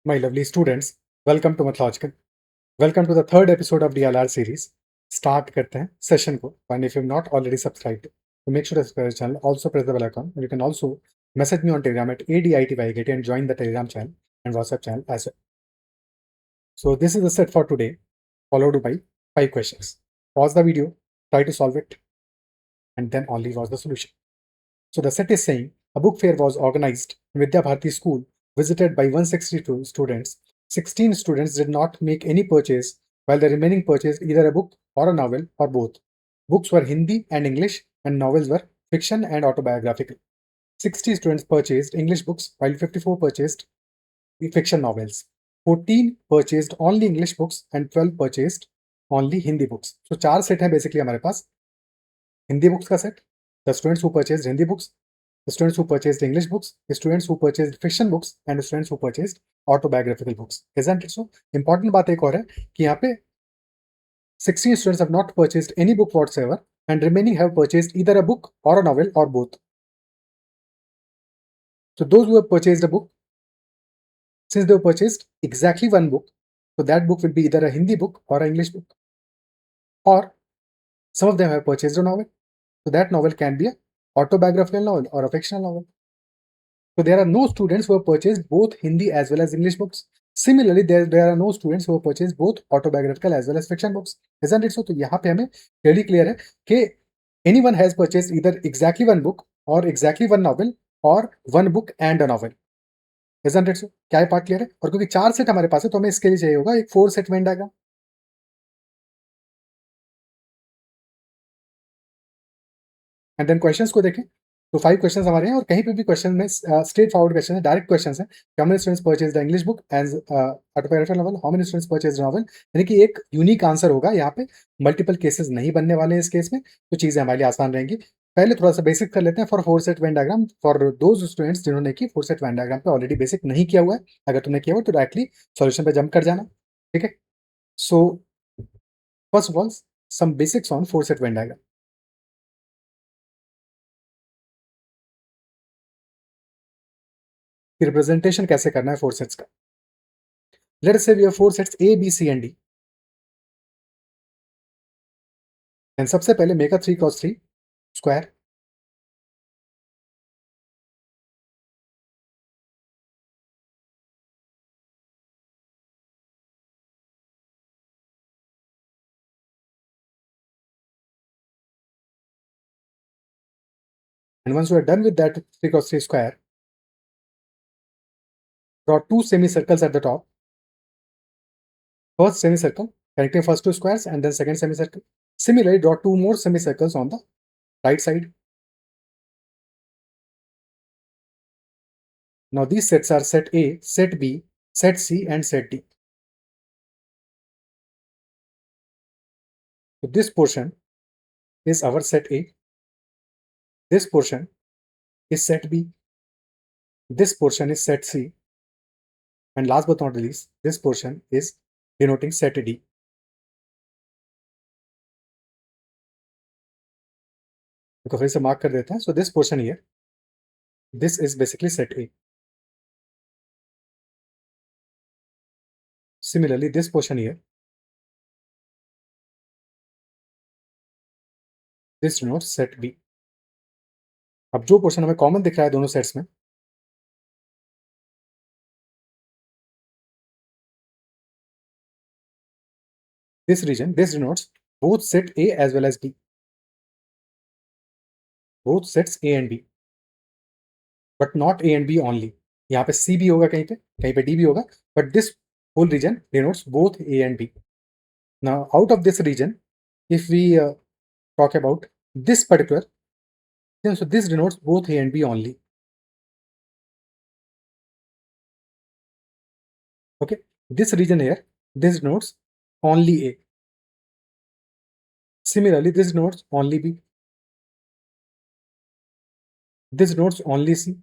My lovely students, welcome to Mathological. Welcome to the third episode of DILR series. Start करते हैं session को. And if you've not already subscribed, so make sure to subscribe to the channel. Also press the bell icon. And you can also message me on Telegram at adityakt and join the Telegram channel and WhatsApp channel as well. So this is the set for today, followed by 5 questions. Pause the video, try to solve it, and then only watch the solution. So the set is saying a book fair was organized in Vidya Bharti school, visited by 162 students. 16 students did not make any purchase, while the remaining purchased either a book or a novel or both. Books were Hindi and English, and novels were fiction and autobiographical. 60 students purchased English books, while 54 purchased fiction novels. 14 purchased only English books, and 12 purchased only Hindi books. So 4 set है basically हमारे पास. Hindi books का set, the students who purchased Hindi books, the students who purchased English books, the students who purchased fiction books, and the students who purchased autobiographical books. Isn't it so? Important बात एक और है कि यहाँ पे 16 students have not purchased any book whatsoever, and remaining have purchased either a book or a novel or both. So those who have purchased a book, since they have purchased exactly one book, so that book will be either a Hindi book or an English book. Or some of them have purchased a novel, so that novel can be a autobiographical novel or a fictional novel. So there are no students who have purchased both Hindi as well as English books. Similarly, there are no students who have purchased both autobiographical as well as fiction books. Isn't it so? तो यहाँ पे हमें clearly clear है कि anyone has purchased either exactly one book or exactly one novel or one book and a novel. Isn't it so? क्या ये part clear है? और क्योंकि 4 सेट हमारे पास है तो हमें इसके लिए चाहिए होगा एक 4 set Venn diagram. And then questions को देखें तो 5 क्वेश्चंस हमारे हैं और कहीं पे भी क्वेश्चन में स्ट्रेट फॉरवर्ड क्वेश्चन है, डायरेक्ट क्वेश्चंस है. How many students purchase the English book as autobiographical novel, how many students purchase novel, यानी कि एक यूनिक आंसर होगा. यहाँ पे मल्टीपल केसेस नहीं बनने वाले हैं इस केस में, तो चीजें हमारे लिए आसान रहेंगी. पहले थोड़ा सा बेसिक कर लेते हैं for 4 set Venn diagram for those students जिन्होंने की 4 सेट वेन डायग्राम पे ऑलरेडी बेसिक नहीं किया हुआ है. अगर तुमने किया हुआ तो डायरेक्टली सॉल्यूशन पे जंप कर जाना. ठीक है. So first of all some basics on 4 set Venn diagram. Representation कैसे करना है 4 सेट्स का. Let us say we have 4 sets A, B, C and D. And सबसे पहले make a 3x3 square. And once you are done with that 3x3 square, draw 2 semicircles at the top. First semicircle connecting first 2 squares and then second semicircle. Similarly, draw 2 more semicircles on the right side. Now these sets are set A, set B, set C and set D. So this portion is our set A. This portion is set B. This portion is set C. And last but not least, this portion is denoting set D. तो फिर से mark कर देते हैं. So this portion here, this is basically set A. Similarly, this portion here, this denotes set B. अब जो portion हमें common दिख रहा है दोनों सेट्स में, this region, this denotes both set A as well as B. Both sets A and B, but not A and B only. यहाँ पे C भी होगा कहीं पे D भी होगा, but this whole region denotes both A and B. Now, out of this region, if we talk about this particular, then so this denotes both A and B only. Okay, this region here, this denotes only A. Similarly, this denotes only B. This denotes only C.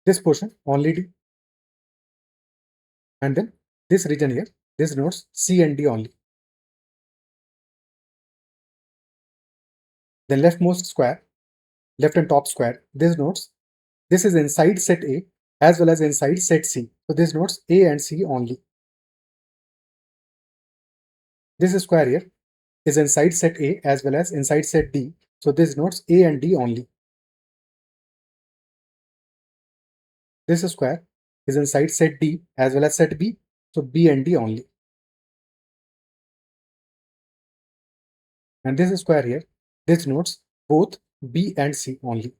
This portion only D. And then this region here, this denotes C and D only. Then leftmost square, left and top square, this denotes this is inside set A as well as inside set C. So this denotes A and C only. This square here is inside set A as well as inside set D. So this denotes A and D only. This square is inside set D as well as set B. So B and D only. And this square here, this denotes both B and C only.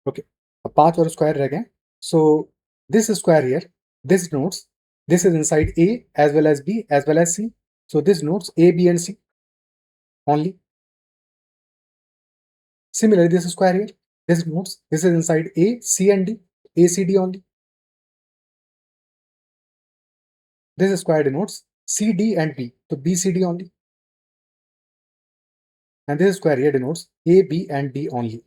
Okay, अब 5 और square रह गए. So this square here, this denotes this is inside A as well as B as well as C. So this denotes A, B and C only. Similarly, this square here, this denotes this is inside A, C and D, A, C, D only. This square denotes C, D and B, so B, C, D only. And this square here denotes A, B and D only.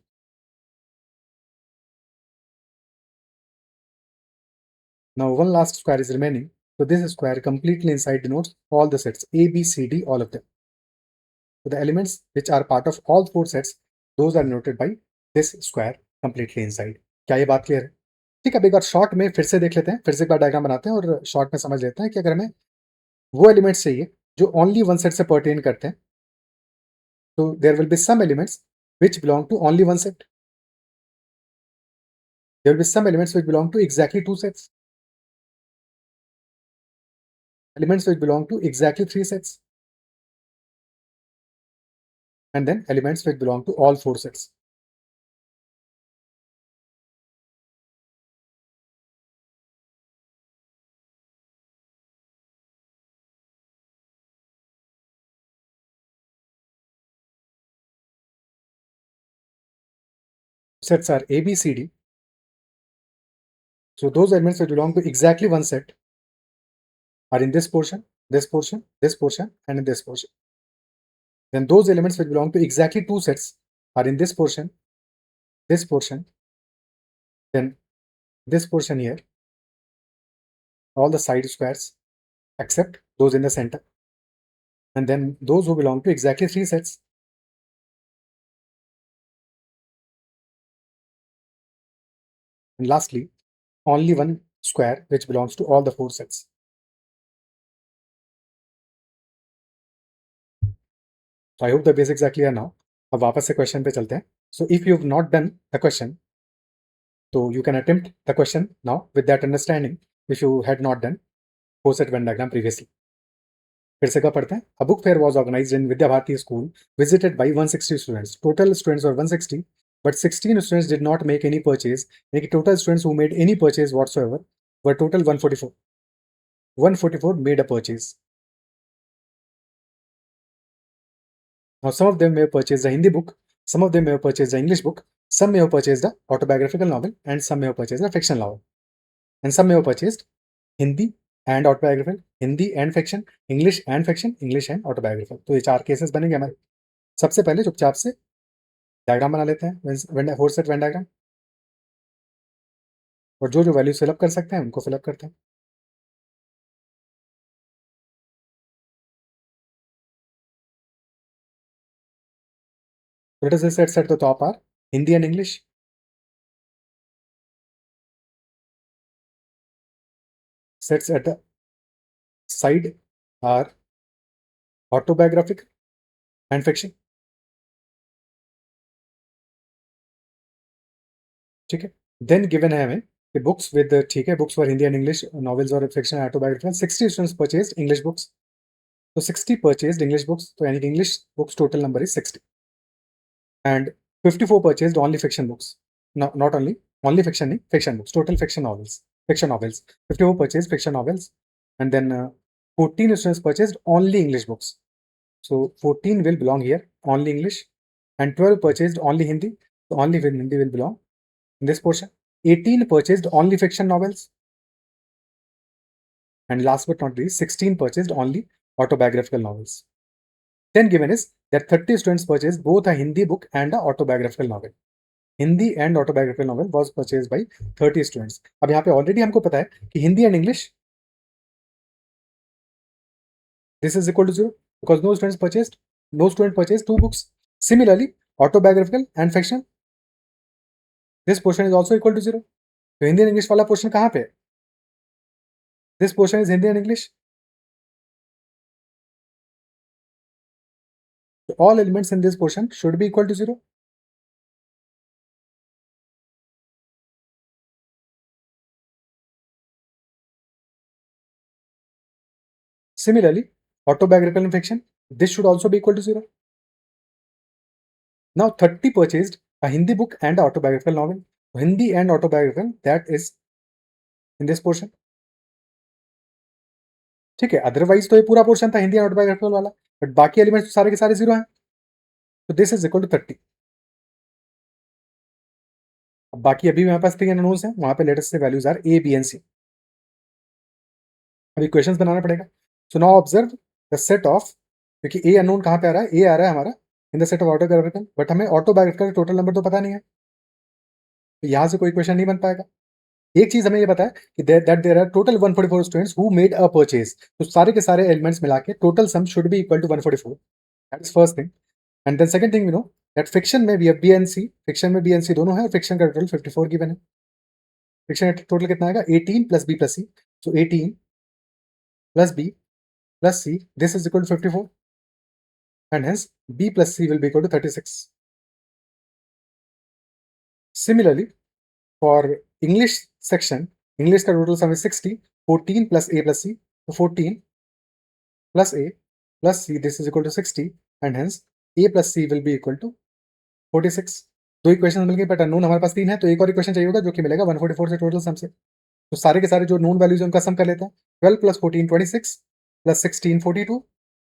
Now one last square is remaining. So this square completely inside denotes all the sets A, B, C, D, all of them. So the elements which are part of all 4 sets, those are denoted by this square completely inside. क्या ये बात clear है? ठीक है, अब एक बार short में फिर से देख लेते हैं, फिर से एक बार डायग्राम बनाते हैं और शॉर्ट में समझ लेते हैं कि अगर हमें वो एलिमेंट्स चाहिए जो ओनली वन सेट से पर्टेन करते हैं, तो there will be some elements which belong to only one set. There will be some elements which belong to exactly 2 sets. Elements which belong to exactly 3 sets. And then elements which belong to all 4 sets. Sets are A, B, C, D. So those elements which belong to exactly one set are in this portion, this portion, this portion, and in this portion. Then those elements which belong to exactly 2 sets are in this portion, then this portion here, all the side squares except those in the center. And then those who belong to exactly 3 sets. And lastly, only one square which belongs to all the 4 sets. So I hope the basics are clear now. अब वापस से question पे चलते हैं. So if you have not done the question, so you can attempt the question now with that understanding if you had not done 4 set Venn diagram previously. फिर से कब पढ़ते हैं. A book fair was organized in Vidya Bharti school, visited by 160 students. Total students were 160, but 16 students did not make any purchase. Making total students who made any purchase whatsoever were total 144. 144 made a purchase. Now some of them may have purchased a Hindi book, some of them may have purchased an English book, some may have purchased a autobiographical novel, and some may have purchased a fictional novel. And some may have purchased Hindi and autobiographical, Hindi and fiction, English and fiction, English and autobiographical. तो ये 4 cases बनेंगे हमारे. सबसे पहले चुपचाप से diagram बना लेते हैं, 4 सेट वेन डायग्राम, और जो जो वैल्यूज फिलअप कर सकते हैं उनको फिलअप करते हैं. Let us say sets at the top are Hindi and English. Sets at the side are autobiographical and fiction. ठीक है. Then given है हमें कि books with ठीक है, books for Hindi and English novels और fiction and autobiographical, 60 students purchased English books. So 60 purchased English books, तो यानी कि English books total number is 60. And 54 purchased only fiction books. No, not only fiction books, total fiction novels. 54 purchased fiction novels. And then 14 students purchased only English books. So 14 will belong here, only English. And 12 purchased only Hindi. So only Hindi will belong in this portion. 18 purchased only fiction novels. And last but not least, 16 purchased only autobiographical novels. Then given is that 30 students purchased both a Hindi book and a autobiographical novel. Hindi and autobiographical novel was purchased by 30 students. अब यहाँ पे already हमको पता है कि Hindi and English this is equal to 0 because no student purchased 2 books. Similarly, autobiographical and fiction this portion is also equal to 0. तो Hindi and English वाला portion कहाँ पे है? This portion is Hindi and English. So all elements in this portion should be equal to 0. Similarly, autobiographical and fiction, this should also be equal to 0. Now 30 purchased a Hindi book and autobiographical novel. Hindi and autobiographical, that is in this portion. ठीक है, otherwise तो ये पूरा portion था Hindi autobiographical वाला, but बाकी elements सारे के सारे 0 हैं. तो दिस इज इक्वल टू 30. अब बाकी अभी मेरे पास 3 अननोन्स हैं, वहां पे let's say values are A B and C. अब इक्वेशंस बनाना पड़ेगा. So now observe the set of, क्योंकि ए अननोन कहाँ पे आ रहा है? ए आ रहा है हमारा in the set of autobiographical, but हमें ऑटोबायोग्राफिकल टोटल नंबर तो पता नहीं है, तो यहाँ से कोई इक्वेशन नहीं बन पाएगा. एक चीज हमें ये पता है कि that there are total 144 students who made a purchase. तो सारे के सारे एलिमेंट्स मिला के total sum should be equal to 144. That is first thing. And then second thing we know that fiction में भी बी एंड सी, फिक्शन में B and C दोनों है, और फिक्शन का टोटल 54 गिवन है. फिक्शन का टोटल कितना आएगा? 18 plus B plus C. So 18 plus B plus C, this is equal to 54, and hence b plus c will be equal to 36. Similarly, for English section, English का total sum is 60, 14 plus a plus c, so 14 plus a plus c, this is equal to 60, and hence a plus c will be equal to 46. दो equation मिल गई, but unknown हमारे पास 3 है, तो एक और equation चाहिए होगा जो कि मिलेगा 144 से टोटल सम से. तो सारे के सारे जो नोन वैल्यूज है उनका सम कर लेते हैं. 12 प्लस 14 26 प्लस 16 42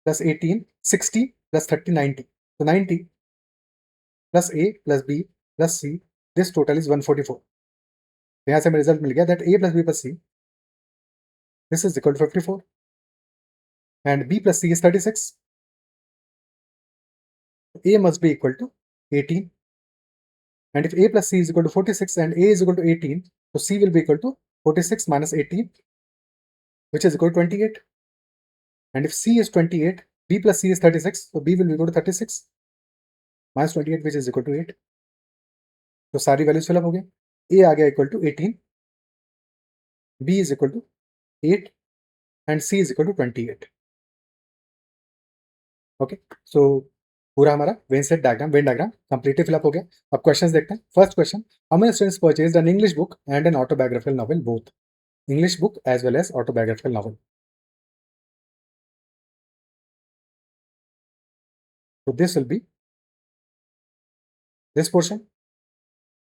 प्लस 18 60 प्लस 30 90. तो 90 plus A plus B plus C, this total is 144. तो यहाँ से हमें रिजल्ट मिल गया that A plus B plus C, this is equal to 54, and B plus C is 36. A must be equal to 18, and if a plus c is equal to 46 and a is equal to 18, so c will be equal to 46 minus 18, which is equal to 28. And if c is 28, b plus c is 36, so b will be equal to 36 minus 28, which is equal to 8. तो सारी values fill up हो गई. a आ गया equal to 18, b is equal to 8, and c is equal to 28. Okay, so पूरा हमारा Venn set diagram, Venn diagram completely fill up हो गया. अब क्वेश्चंस देखते हैं. First question, how many students purchased an English book and an autobiographical novel both? English book as well as autobiographical novel. So this will be this portion,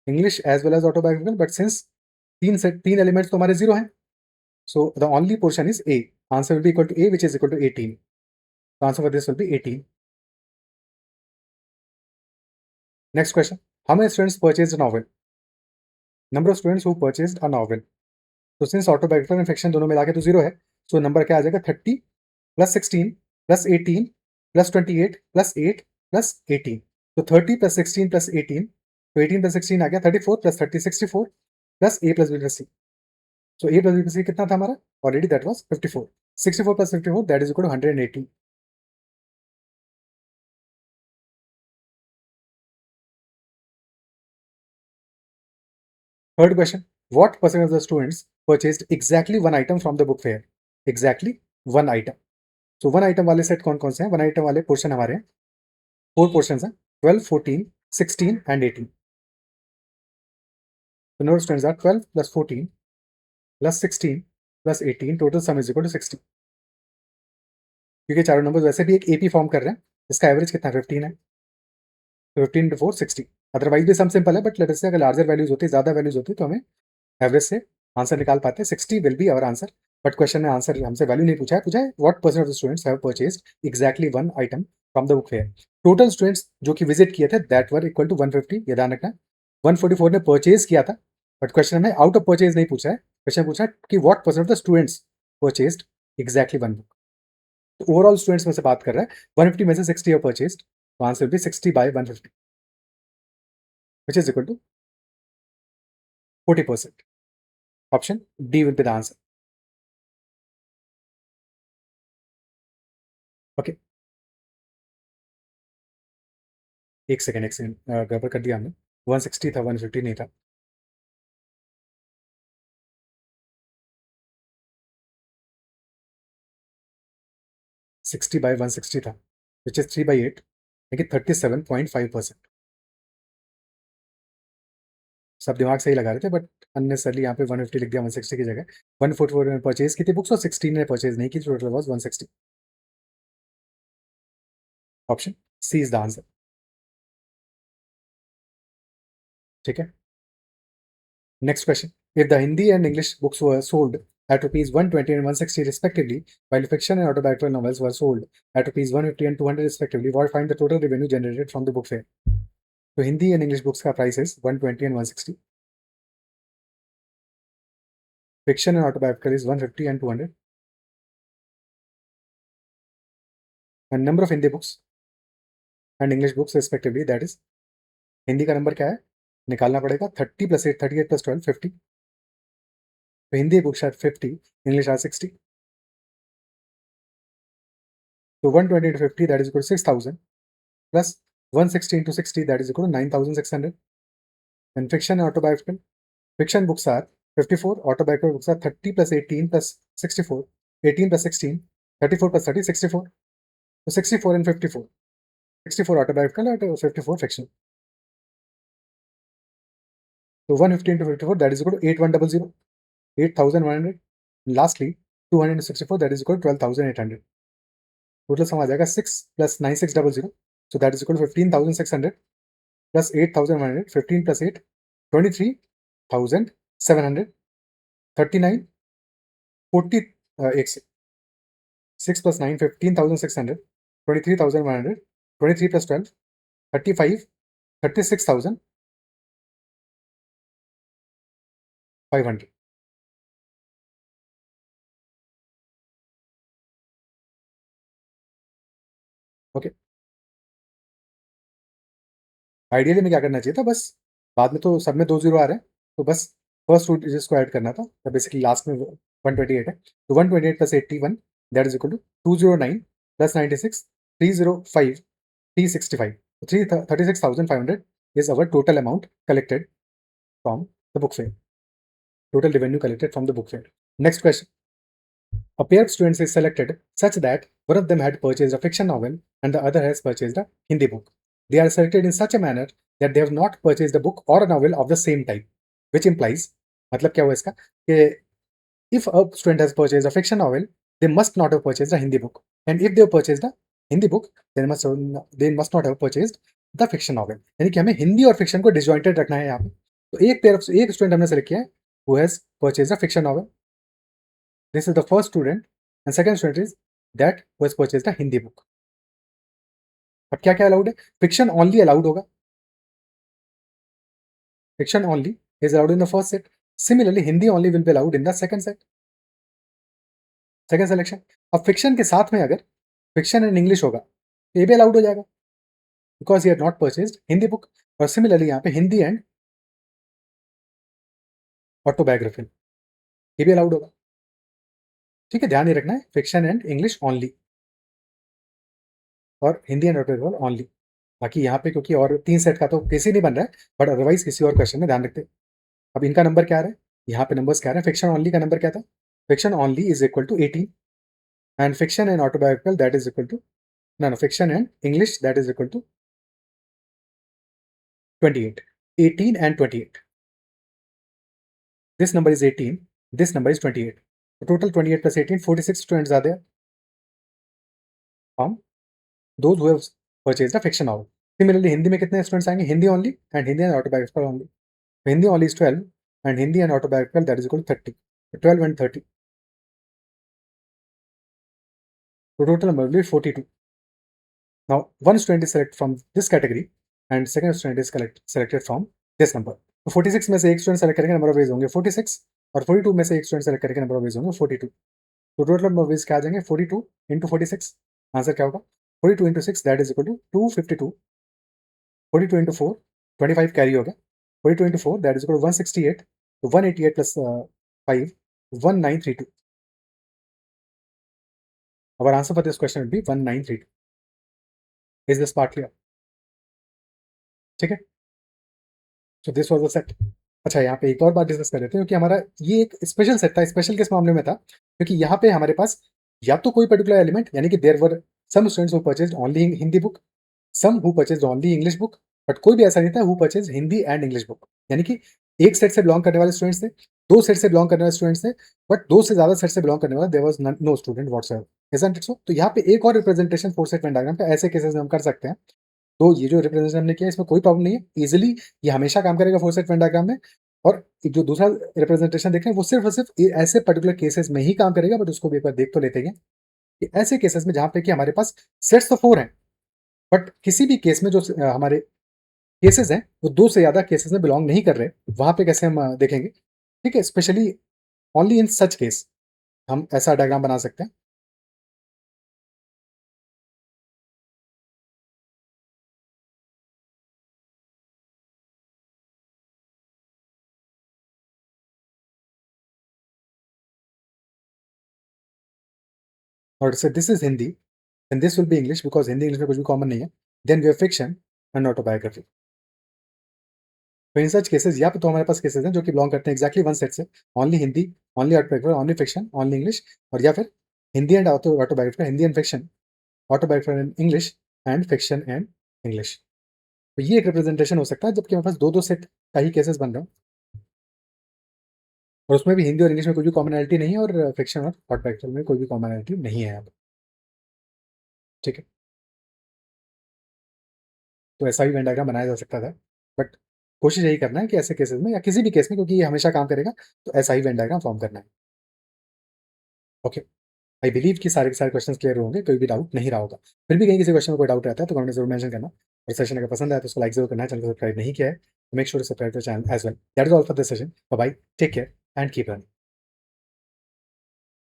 English as well as autobiographical, but since तीन elements तो हमारे 0 हैं, so the only portion is A. Answer will be equal to A, which is equal to 18. The answer for this will be 18. Next question, how many students purchased a novel? Number of students who purchased a novel. So since autobiographical and fiction दोनों मिला के तो 0 है, so number क्या आ जाएगा? 30 plus 16 plus 18 plus 28 plus 8 plus 18. So 30 plus 16 plus 18, so 18 plus 16 आ गया 34 plus 30 64 plus a plus b plus c. So a plus b plus c कितना था हमारा? Already that was 54. 64 plus 54, that is equal to 180. Third question, what percent of the students purchased exactly one item from the book fair? Exactly one item. So one item वाले set कौन कौन से हैं? One item वाले portion हमारे हैं, 4 portions हैं, 12, 14, 16 and 18. The number of students are 12 plus 14 plus 16 plus 18, total sum is equal to 60. क्योंकि चारों नंबर वैसे भी एक एपी फॉर्म कर रहे हैं, इसका एवरेज कितना 15 है, 15 into 4 60. अदरवाइज भी सम सिंपल है, बट लेट अस से अगर लार्जर वैल्यूज होती, ज्यादा वैल्यूज होती, तो हमें एवरेज से आंसर निकाल पाते. 60 will be our answer. But question में आंसर हमसे वैल्यू नहीं पूछा है, पूछा है what percent of the students have purchased exactly one item from the book fair. Total students जो कि विजिट किए थे दैट वर इक्वल टू 150. ये ध्यान रखना, 144 ने परचेज किया था, बट क्वेश्चन में आउट ऑफ परचेज नहीं पूछा है. क्वेश्चन पूछा है कि what percent of the students purchased exactly one book. तो ओवरऑल स्टूडेंट्स में से बात कर रहा है, 150 में से 60 हैव परचेज्ड, तो answer will be 60 by 150, which is equal to 40%. Option D will be the answer. Okay. एक सेकेंड गड़बड़ कर दिया हमने, 160 था, 150 नहीं था. 60/160 था, विच इज 3/8, लेकिन 37.5%। सब दिमाग सही लगा रहे थे, बट अननेसेसरली यहाँ पे 150 लिख दिया 160 की जगह। 144 ने परचेज की थी बुक्स और 16 ने परचेज नहीं की, total was 160। Option C is the answer. ठीक है, next question. If the Hindi and English books were sold at rupees 120 and 160 respectively, while fiction and autobiographical novels were sold at rupees 150 and 200 respectively, what find the total revenue generated from the book fair? तो Hindi and English books का price is 120 and 160, fiction and autobiographical is 150 and 200, and number of Hindi books and English books respectively, that is, Hindi का number क्या है निकालना पड़ेगा, 30 + 8, 38 + 12, 50। तो Hindi books are 50, English are 60। तो 120 into 50, that is equal to 6,000, plus 160 into 60, that is equal to 9,600. And fiction and autobiographical, fiction books are 54, autobiographical books are 30 + 18 + 64, 18 + 16, 34 + 30, 64. So 64 and 54, 64 autobiographical and 54 fiction. So 150 into 54, that is equal to 8100, 8,100. Lastly, 200 into 64, that is equal to 12,800. Total sum आ जाएगा 6 + 9600, so that is equal to 15,600 plus 8,100, 15 plus 8, 23,700, 39, 40, 6 plus 9, 15,600, 23,100, 23 plus 12, 35, 36,500. Okay, ideally में क्या करना चाहिए था, बस बाद में तो सब में 2 जीरो आ रहे हैं, तो बस फर्स्ट टू डिजिट्स को ऐड करना था, तो बेसिकली लास्ट में 128 है, तो 128 plus 81, that is equal to 209 plus 96, 305, 365. 36,500 is our total amount collected from the book fair. Total revenue collected from the book fair. Next question. A pair of students is selected such that one of them had purchased a fiction novel and the other has purchased a Hindi book. They are selected in such a manner that they have not purchased a book or a novel of the same type, which implies, मतलब क्या हुआ इसका कि if a student has purchased a fiction novel, they must not have purchased a Hindi book, and if they have purchased a Hindi book, they must not have purchased the fiction novel. यानी कि हमें हिंदी और fiction को disjointed रखना है यहाँ पे। तो एक स्टूडेंट हमने सेलेक्ट किया है who has purchased a fiction novel. This is the first student, and second student is that who has purchased a Hindi book. अब क्या क्या अलाउड है? फिक्शन ओनली अलाउड होगा, fiction only is allowed in the first set. Similarly, Hindi only will be allowed in the second set, second selection. अब fiction के साथ में अगर फिक्शन एंड इंग्लिश होगा तो ये भी अलाउड हो जाएगा, because he had not purchased Hindi book. और सिमिलरली यहाँ पे हिंदी एंड ऑटोबायोग्राफी ये भी अलाउड होगा। ठीक है, ध्यान ही रखना है फिक्शन एंड इंग्लिश ओनली और हिंदी एंड ऑटोबायोग्राफी ओनली। बाकी यहाँ पे क्योंकि और 3 सेट का तो केस ही नहीं बन रहा है, बट अदरवाइज किसी और क्वेश्चन में ध्यान रखते। अब इनका नंबर क्या आ रहा है, यहाँ पे नंबर्स क्या आ रहे हैं। फिक्शन ओनली का नंबर क्या था, fiction only is equal to 18, and fiction and autobiographical that is equal to no fiction and English that is equal to 28, 18 and 28. This number is 18, this number is 28. The total 28 plus 18, 46 students are there from those who have purchased a fiction novel. Similarly, Hindi में कितने students आएंगे, Hindi only and Hindi and autobiographical only. So Hindi only is 12 and Hindi and autobiographical that is equal to 30. So 12 and 30. So total number will be 42. Now one student is selected from this category and second student is selected from this number. तो 46 में से एक student select करेंगे, number of ways होंगे 46, और 42 में से एक स्टूडेंट सेलेक्ट करेंगे, नंबर ऑफ वेज होंगे 42। तो टोटल नंबर ऑफ वेज क्या आ जाएंगे, 42 इंटू 46। आंसर क्या होगा, 42 into 6 that is equal to 252, 42 into 4 25 carry हो गया, 42 into 4 that is equal to 168, तो 188 plus 5 1932। Our answer for this question will be 1932. Is this part clear? ठीक है, so this was the set. अच्छा, यहाँ पे एक और बात डिस्कस कर लेते हैं, क्योंकि हमारा ये एक स्पेशल सेट था। स्पेशल किस मामले में था, क्योंकि यहाँ पे हमारे पास या तो कोई पर्टिकुलर एलिमेंट, यानी कि there were some students who purchased only Hindi book, some who purchased only English book, but कोई भी ऐसा नहीं था who purchased Hindi and English book, यानी कि एक सेट से बिलोंग करने वाले स्टूडेंट्स थे, दो सेट से बिलोंग करने वाले स्टूडेंट्स थे, बट दो से ज्यादा सेट से बिलोंग करने वाला there was no student whatsoever, isn't it so? तो यहाँ पे एक और representation for set Venn diagram का ऐसे केसेस में हम कर सकते हैं। तो ये जो रिप्रेजेंटेशन हमने किया इसमें कोई प्रॉब्लम नहीं है, इजिली ये हमेशा काम करेगा फोर सेट वेन डायग्राम में। और जो दूसरा रिप्रेजेंटेशन देख रहे हैं वो सिर्फ और सिर्फ ऐसे पर्टिकुलर केसेस में ही काम करेगा, बट उसको भी एक बार देख तो लेते हैं कि ऐसे केसेस में जहां पे कि हमारे पास सेट्स तो फोर हैं, बट किसी भी केस में जो हमारे केसेस हैं वो दो से ज्यादा केसेस में बिलोंग नहीं कर रहे, वहां पे कैसे हम देखेंगे, ठीक है? Specially only in such case हम ऐसा डायग्राम बना सकते हैं। और say this is Hindi and this will be English, because Hindi English में कुछ भी कॉमन नहीं है। Then we have fiction and autobiography. तो इन सच केसेस यहाँ पे तो हमारे पास केसेस हैं जो कि बिलोंग करते हैं एक्जैक्टली वन सेट से, only Hindi, only autobiography, only fiction, only English, और या फिर Hindi and autobiography, Hindi and fiction, autobiography and English, and fiction and English. तो ये एक रिप्रेजेंटेशन हो सकता है जबकि हमारे पास दो दो सेट का ही केसेस बन रहे हैं, और उसमें भी हिंदी और इंग्लिश में कोई भी कॉमनैलिटी नहीं है, और फिक्शन और ऑटोबायोग्राफी में कोई भी कॉमनैलिटी नहीं है यहाँ पे, ठीक है? तो ऐसा भी वेन डायग्राम बनाया जा सकता था, बट कोशिश यही करना है कि ऐसे केसेस में या किसी भी केस में, क्योंकि ये हमेशा काम करेगा, तो ऐसा ही वेन डायग्राम फॉर्म करना है। ओके, आई बिलीव कि सारे के सारे क्वेश्चंस क्लियर होंगे, कोई भी डाउट नहीं रहा होगा। फिर भी कहीं किसी क्वेश्चन में कोई डाउट रहता है तो कमेंट में जरूर मेंशन करना। और सेशन अगर पसंद आया तो उसको लाइक जरूर करना है, चैनल को सब्सक्राइब नहीं किया है तो make sure to subscribe to channel as well. That is all for this session. Bye bye, take care and keep running.